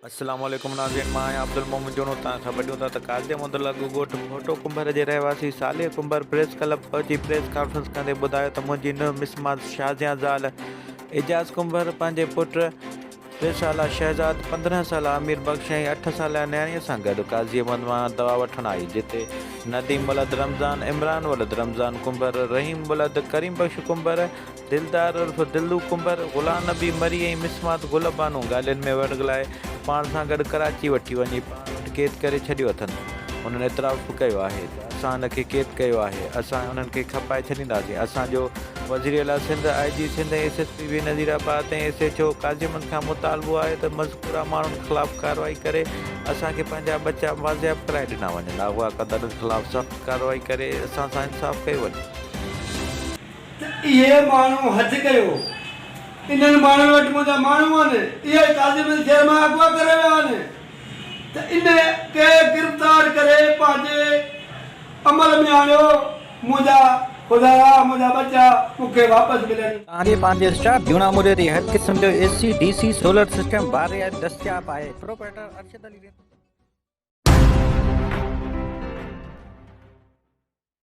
अस्सलाम वालेकुम नाज़रीन, मां अब्दुल मोमिन जोनो तव्हां ख़बर ॾियूं था त काज़े मुतलक़ ॻोठ फोटो कुंभर जे रहवासी साले कुंभर प्रेस क्लब पहुची प्रेस कॉन्फ्रेंस कंदे ॿुधायो त मुंहिंजी नुंहुं मिसमात शाज़िया ज़ाल एजाज़ कुंभर पंहिंजे पुटु 3 साला शहज़ाद 15 साला अमीर बख़्श ऐं 8 साला न्याणीअ सां गॾु काज़ी अहमद मां दवा वठणु आई, जिते नदीम वलद रमज़ान, इमरान वलद रमज़ान कुंभर, रहीम वलद करीम बख़्श कुंभर, दिलदार उर्फ़ दिल्लू कुंभर, ग़ुलाम नबी मरी ऐं मिसमात गुल बानो ॻाल्हियुनि में वड़गलाए पाण सां गॾु कराची वठी वञी पाण वटि क़ैद करे छॾियो अथनि। उन्हनि एतिराफ़ कयो आहे त असां हुनखे क़ैद कयो आहे, असां उन्हनि खे खपाए छॾींदासीं। असांजो वज़ीर आला सिंध, IG सिंध, SSP नज़ीराबाद ऐं SHO काज़िमनि खां मुतालबो आहे त मज़कूरा माण्हुनि ख़िलाफ़ कार्रवाई करे असांखे पंहिंजा बचा वाज़ियाब कराए ॾिना वञनि। अगवा क़दरनि ख़िलाफ़ सख़्त कार्रवाई करे असां सां इंसाफ़ कयो वञे। इहे माण्हू हज कयो, इन्हनि माण्हुनि वटि मुंहिंजा माण्हू आहिनि, इहे काज़िम शहर मां अगवा करे विया आहिनि त इन खे गिरफ़्तार करे पंहिंजे अमल में आणियो। मुंहिंजा ख़ुदा मुंहिंजा बच्चा मूंखे वापसि मिलनि। तव्हांजे पंहिंजे स्टाफ जूना मुरे ते हर क़िस्म जो AC, DC सोलर सिस्टम बारे दस्तियाब आहे। प्रोपराइटर अरशद अली।